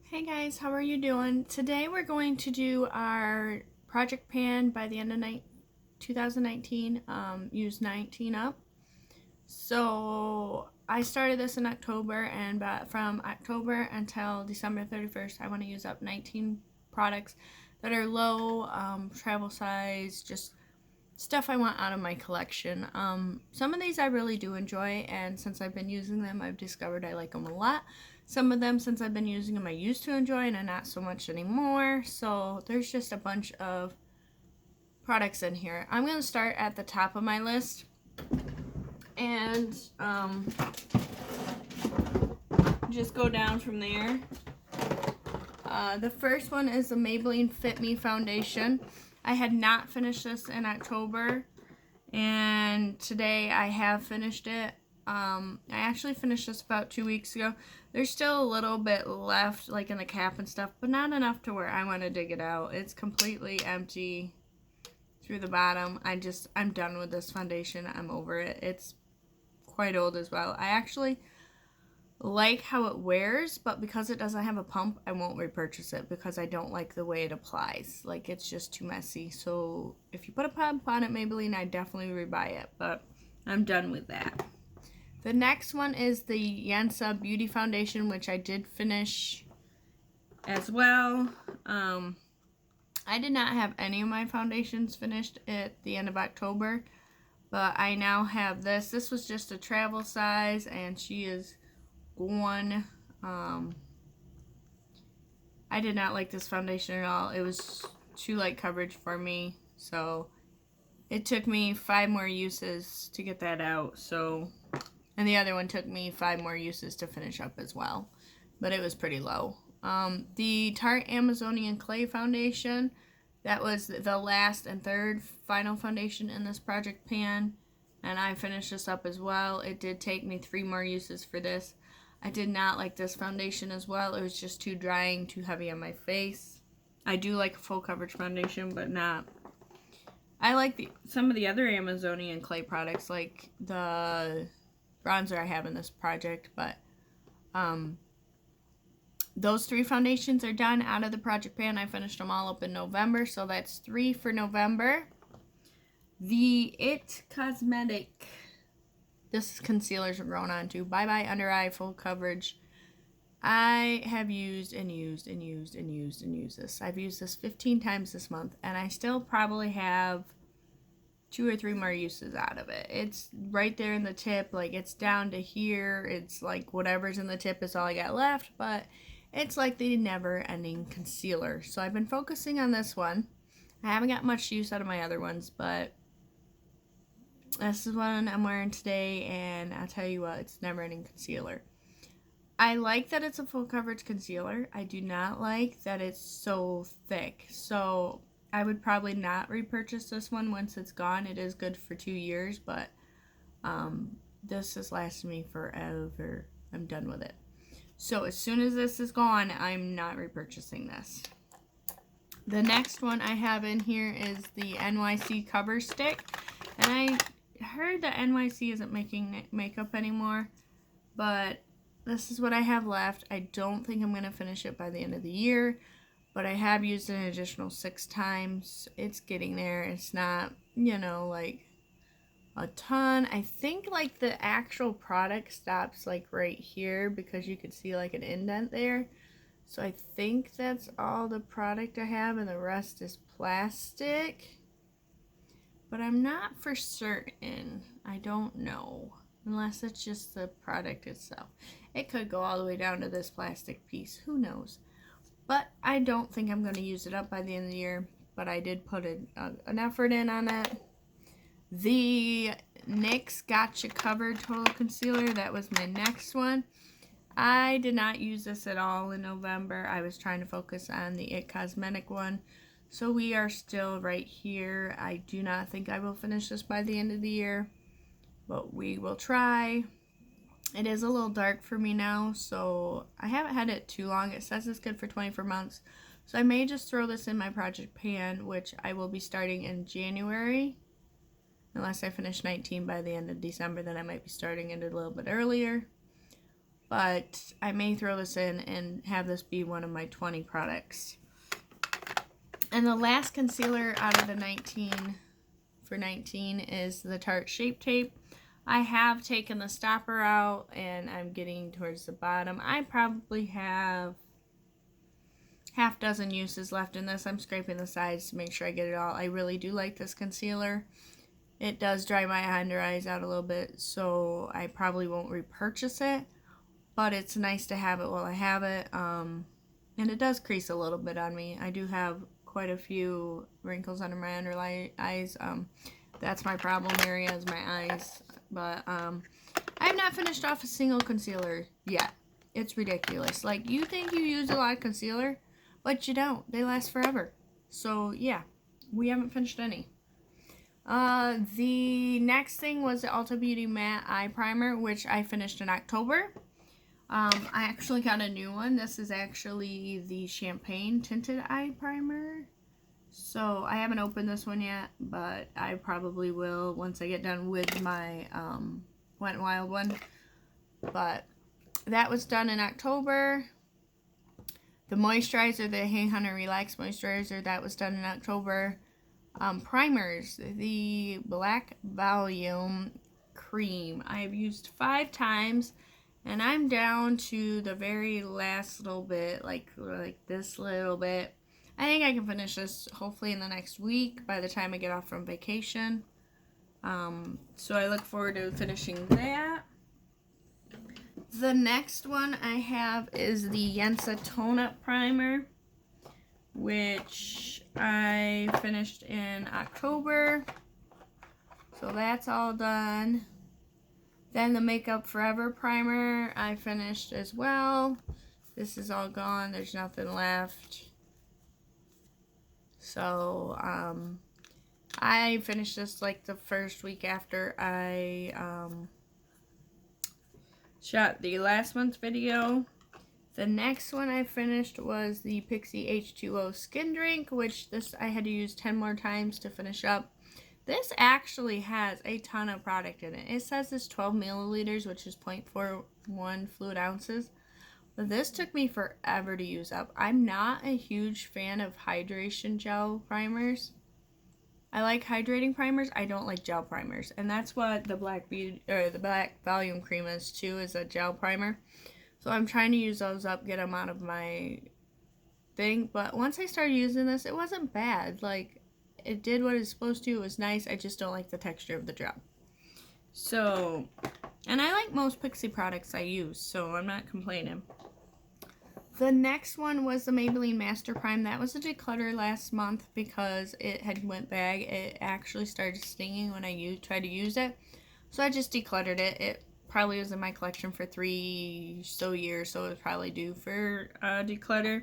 Hey guys, how are you doing? Today we're going to do our project pan by the end of 2019, use 19 up. So I started this in October, and from October until December 31st, I want to use up 19 products that are low travel size, just stuff I want out of my collection. Some of these I really do enjoy, and since I've been using them, I've discovered I like them a lot. Some of them, since I've been using them, I used to enjoy, and not so much anymore. So there's just a bunch of products in here. I'm going to start at the top of my list, and just go down from there. The first one is the Maybelline Fit Me Foundation. I had not finished this in October, and today I have finished it. I actually finished this about 2 weeks ago. There's still a little bit left, like in the cap and stuff, but not enough to where I want to dig it out. It's completely empty through the bottom. I'm done with this foundation. I'm over it. It's quite old as well. I actually like how it wears, but because it doesn't have a pump, I won't repurchase it because I don't like the way it applies. Like, it's just too messy. So if you put a pump on it, Maybelline, I definitely rebuy it, but I'm done with that. The next one is the Yensa Beauty Foundation, which I did finish as well. I did not have any of my foundations finished at the end of October, but I now have this. This was just a travel size, and she is gone. I did not like this foundation at all. It was too light coverage for me, so it took me 5 more uses to get that out. So, and the other one took me 5 more uses to finish up as well, but it was pretty low. The Tarte Amazonian Clay Foundation, that was the last and third final foundation in this project pan, and I finished this up as well. It did take me 3 more uses for this. I did not like this foundation as well. It was just too drying, too heavy on my face. I do like a full coverage foundation, but not. I like some of the other Amazonian Clay products, like the bronzer I have in this project, but those 3 foundations are done out of the project pan. I finished them all up in November, so that's 3 for November. The It Cosmetic, this concealers are going on to Bye Bye Under Eye Full Coverage. I have used and used and used and used and used this. I've used this 15 times this month, and I still probably have 2 or 3 more uses out of it. It's right there in the tip, like it's down to here. It's like whatever's in the tip is all I got left, but it's like the never-ending concealer. So I've been focusing on this one. I haven't got much use out of my other ones, but this is one I'm wearing today, and I'll tell you what, it's never-ending concealer. I like that it's a full coverage concealer. I do not like that it's so thick. So I would probably not repurchase this one once it's gone. It is good for 2 years, but this has lasted me forever. I'm done with it. So as soon as this is gone, I'm not repurchasing this. The next one I have in here is the NYC Cover Stick. And I heard that NYC isn't making makeup anymore, but this is what I have left. I don't think I'm going to finish it by the end of the year, but I have used it an additional 6 times. It's getting there. It's not, like a ton. I think like the actual product stops like right here because you could see like an indent there. So I think that's all the product I have, and the rest is plastic. But I'm not for certain. I don't know. Unless it's just the product itself. It could go all the way down to this plastic piece. Who knows? But I don't think I'm going to use it up by the end of the year. But I did put an effort in on it. The NYX Gotcha Covered Total Concealer. That was my next one. I did not use this at all in November. I was trying to focus on the It Cosmetic one. So we are still right here. I do not think I will finish this by the end of the year, but we will try. It is a little dark for me now, so I haven't had it too long. It says it's good for 24 months, so I may just throw this in my project pan, which I will be starting in January. Unless I finish 19 by the end of December, then I might be starting it a little bit earlier. but I may throw this in and have this be one of my 20 products. And the last concealer out of the 19 for 19 is the Tarte Shape Tape. I have taken the stopper out and I'm getting towards the bottom. I probably have half dozen uses left in this. I'm scraping the sides to make sure I get it all. I really do like this concealer. It does dry my under eyes out a little bit, so I probably won't repurchase it, but it's nice to have it while I have it. And it does crease a little bit on me. I do have quite a few wrinkles under my under eyes. That's my problem area, is my eyes. But I have not finished off a single concealer yet. It's ridiculous. Like, you think you use a lot of concealer, but you don't. They last forever. So yeah, we haven't finished any. The next thing was the Ulta Beauty Matte Eye Primer, which I finished in October. I actually got a new one. This is actually the Champagne Tinted Eye Primer. So I haven't opened this one yet, but I probably will once I get done with my Wet n Wild one. But that was done in October. The moisturizer, the Hey Hunter Relax Moisturizer, that was done in October. Primers, the Black Volume Cream, I have used 5 times, and I'm down to the very last little bit, like this little bit. I think I can finish this hopefully in the next week by the time I get off from vacation. So I look forward to finishing that. The next one I have is the Yensa Tone Up Primer, which I finished in October. So that's all done. Then the Makeup Forever Primer I finished as well. This is all gone. There's nothing left. So I finished this like the first week after I shot the last month's video. The next one I finished was the Pixi H2O Skin Drink, which this I had to use 10 more times to finish up. This actually has a ton of product in it. It says it's 12 milliliters, which is 0.41 fluid ounces. But this took me forever to use up. I'm not a huge fan of hydration gel primers. I like hydrating primers. I don't like gel primers. And that's what the Black Volume Cream is too, is a gel primer. So I'm trying to use those up, get them out of my thing. But once I started using this, it wasn't bad. Like, it did what it's supposed to. It was nice. I just don't like the texture of the gel. So, and I like most Pixi products I use, so I'm not complaining. The next one was the Maybelline Master Prime. That was a declutter last month because it had went bad. It actually started stinging when I tried to use it. So I just decluttered it. It probably was in my collection for 3 years, so it was probably due for declutter.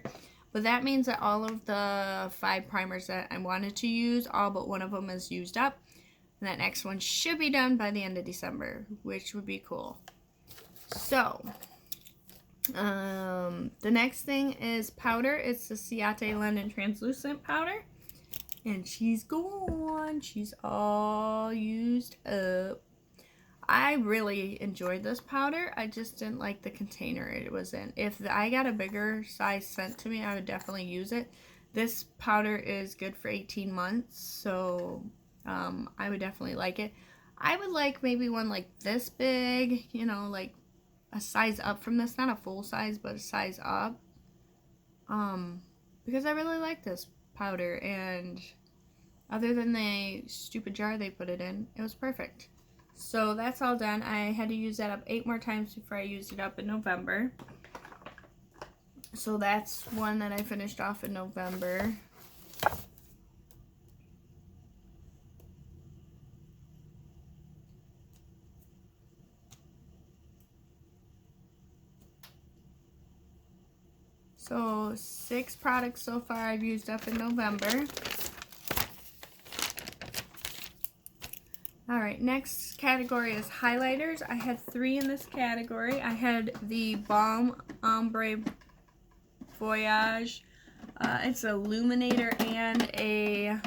But that means that all of the 5 primers that I wanted to use, all but one of them is used up. And that next one should be done by the end of December, which would be cool. So, the next thing is powder. It's the Ciate London Translucent Powder. And she's gone. She's all used up. I really enjoyed this powder. I just didn't like the container it was in. If I got a bigger size sent to me, I would definitely use it. This powder is good for 18 months, so I would definitely like it. I would like maybe one like this big, you know, like a size up from this. Not a full size, but a size up. Because I really like this powder, and other than the stupid jar they put it in, it was perfect. So that's all done. I had to use that up 8 more times before I used it up in November. So that's one that I finished off in November. So 6 products so far I've used up in November. Alright, next category is highlighters. I had 3 in this category. I had the Balm Ombre Voyage. It's an illuminator and a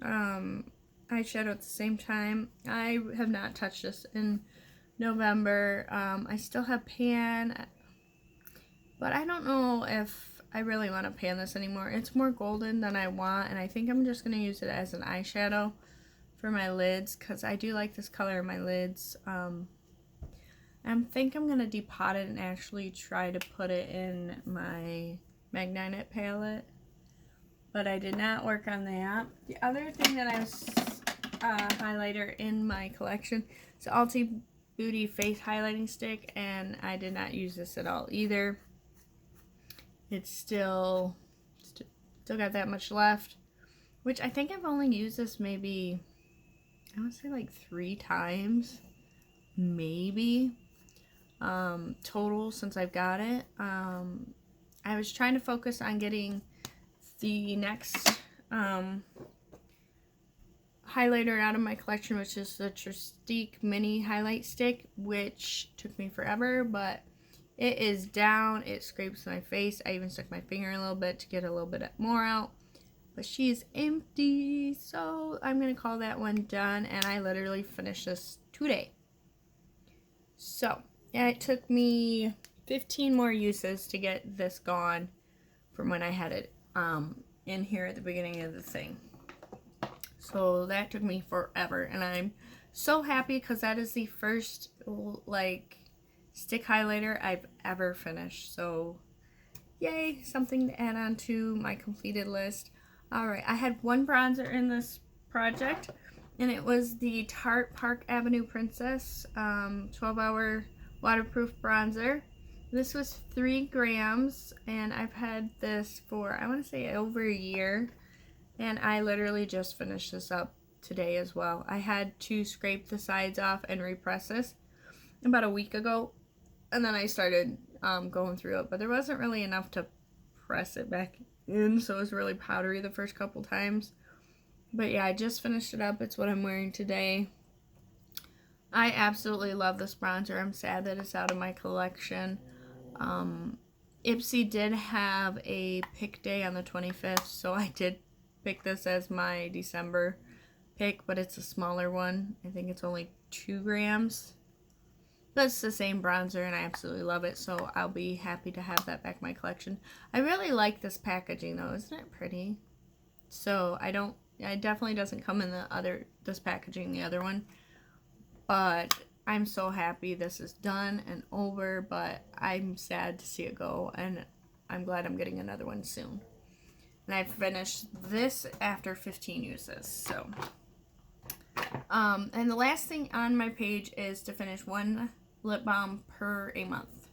eyeshadow at the same time. I have not touched this in November. I still have pan, but I don't know if I really want to pan this anymore. It's more golden than I want, and I think I'm just going to use it as an eyeshadow for my lids, because I do like this color in my lids. I think I'm going to depot it and actually try to put it in my Magninet palette, but I did not work on that. The other thing that I was highlighter in my collection is the Ulta Beauty Face Highlighting Stick, and I did not use this at all either. It's still got that much left, which I think I've only used this maybe, I want to say like 3 times, maybe, total since I've got it. I was trying to focus on getting the next highlighter out of my collection, which is the Trestique Mini Highlight Stick, which took me forever, but it is down. It scrapes my face. I even stuck my finger a little bit to get a little bit more out, but she is empty, so I'm going to call that one done, and I literally finished this today. So, yeah, it took me 15 more uses to get this gone from when I had it in here at the beginning of the thing. So that took me forever, and I'm so happy because that is the first like stick highlighter I've ever finished. So yay, something to add on to my completed list. Alright, I had one bronzer in this project, and it was the Tarte Park Avenue Princess 12-hour waterproof bronzer. This was 3 grams, and I've had this for, I want to say, over a year, and I literally just finished this up today as well. I had to scrape the sides off and repress this about a week ago, and then I started going through it, but there wasn't really enough to press it back in, so it was really powdery the first couple times. But yeah, I just finished it up. It's what I'm wearing today. I absolutely love this bronzer. I'm sad that it's out of my collection. Ipsy did have a pick day on the 25th, so I did pick this as my December pick, but it's a smaller one. I think it's only 2 grams. But it's the same bronzer, and I absolutely love it, so I'll be happy to have that back in my collection. I really like this packaging, though. Isn't it pretty? So it definitely doesn't come in this packaging, the other one. But I'm so happy this is done and over, but I'm sad to see it go, and I'm glad I'm getting another one soon. And I finished this after 15 uses, so. And the last thing on my page is to finish 1 lip balm per a month.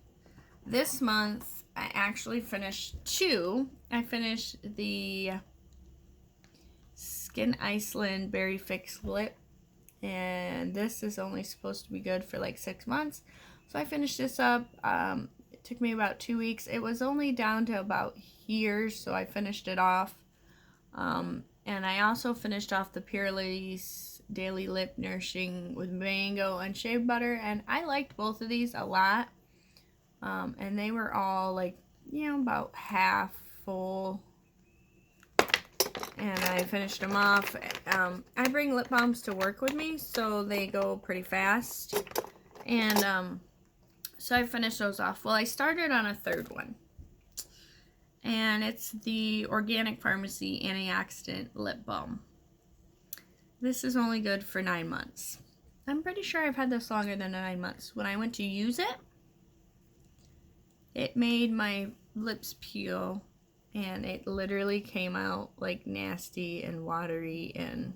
This month, I actually finished 2. I finished the Skin Iceland Berry Fix Lip, and this is only supposed to be good for like 6 months. So I finished this up. It took me about 2 weeks. It was only down to about here, so I finished it off. And I also finished off the Purelisse Daily Lip Nourishing with Mango and Shea Butter, and I liked both of these a lot. And they were all like, about half full. And I finished them off. I bring lip balms to work with me, so they go pretty fast. And so I finished those off. Well, I started on a 3rd one. And it's the Organic Pharmacy Antioxidant Lip Balm. This is only good for 9 months. I'm pretty sure I've had this longer than 9 months. When I went to use it, it made my lips peel, and it literally came out like nasty and watery, and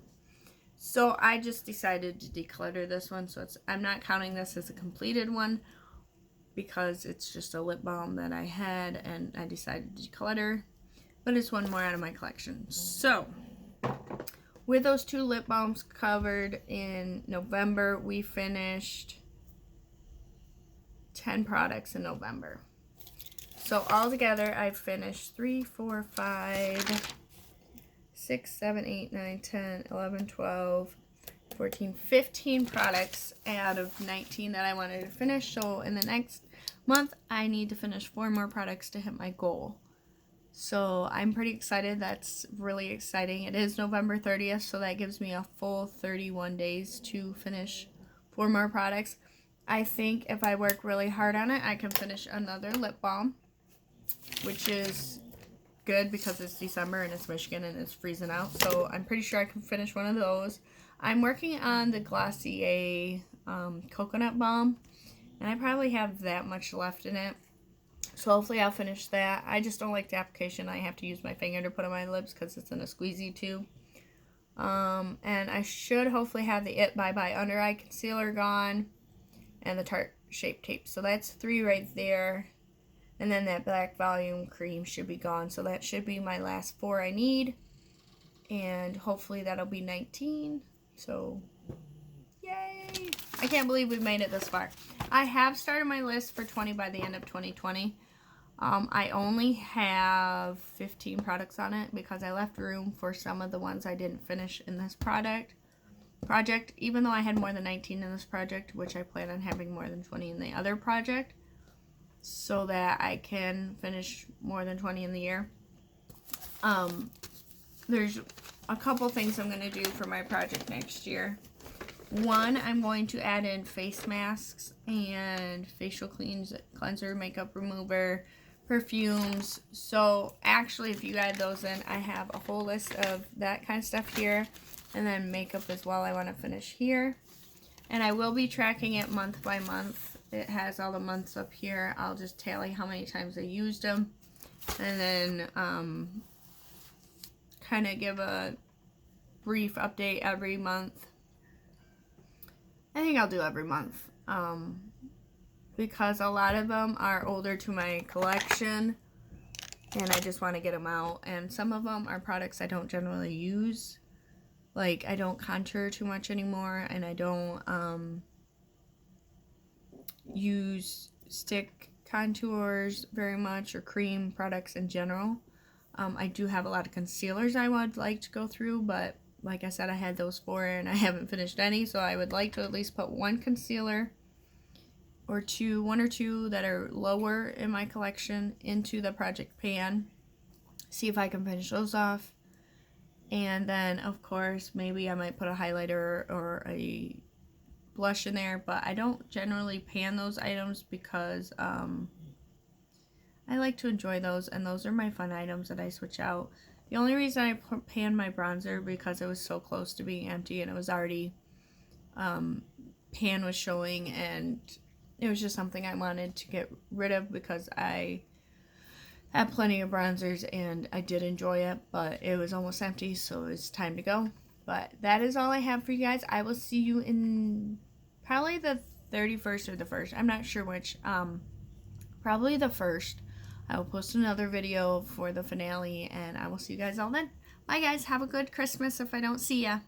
so I just decided to declutter this one. So I'm not counting this as a completed one because it's just a lip balm that I had and I decided to declutter, but it's one more out of my collection. So with those 2 lip balms covered in November, we finished 10 products in November. So altogether, I've finished 3, 4, 5, 6, 7, 8, 9, 10, 11, 12, 14, 15 products out of 19 that I wanted to finish. So in the next month, I need to finish 4 more products to hit my goal. So I'm pretty excited. That's really exciting. It is November 30th, so that gives me a full 31 days to finish 4 more products. I think if I work really hard on it, I can finish another lip balm, which is good because it's December and it's Michigan and it's freezing out. So I'm pretty sure I can finish one of those. I'm working on the Glossier coconut balm, and I probably have that much left in it. So hopefully I'll finish that. I just don't like the application. I have to use my finger to put on my lips because it's in a squeezy tube. And I should hopefully have the It Bye Bye Under Eye Concealer gone and the Tarte Shape Tape. So that's 3 right there. And then that Black Volume Cream should be gone. So that should be my last 4 I need. And hopefully that'll be 19. So, yay! I can't believe we've made it this far. I have started my list for 20 by the end of 2020. I only have 15 products on it because I left room for some of the ones I didn't finish in this project, even though I had more than 19 in this project, which I plan on having more than 20 in the other project, so that I can finish more than 20 in the year. There's a couple things I'm going to do for my project next year. One, I'm going to add in face masks and facial cleanser, makeup remover, perfumes. So actually, if you add those in, I have a whole list of that kind of stuff here. And then makeup as well I want to finish here. And I will be tracking it month by month. It has all the months up here. I'll just tally how many times I used them. And then kind of give a brief update every month. I think I'll do every month. Because a lot of them are older to my collection and I just want to get them out. And some of them are products I don't generally use. Like, I don't contour too much anymore, and I don't use stick contours very much, or cream products in general. I do have a lot of concealers I would like to go through, but like I said, I had those 4 and I haven't finished any, so I would like to at least put one concealer or 1 or 2 that are lower in my collection into the project pan. See if I can finish those off. And then, of course, maybe I might put a highlighter or a blush in there, but I don't generally pan those items because I like to enjoy those, and those are my fun items that I switch out. The only reason I panned my bronzer because it was so close to being empty and it was already, pan was showing, and it was just something I wanted to get rid of because I had plenty of bronzers and I did enjoy it, but it was almost empty, so it's time to go. But that is all I have for you guys. I will see you in probably the 31st or the 1st. I'm not sure which. Probably the 1st. I will post another video for the finale, and I will see you guys all then. Bye, guys. Have a good Christmas if I don't see ya.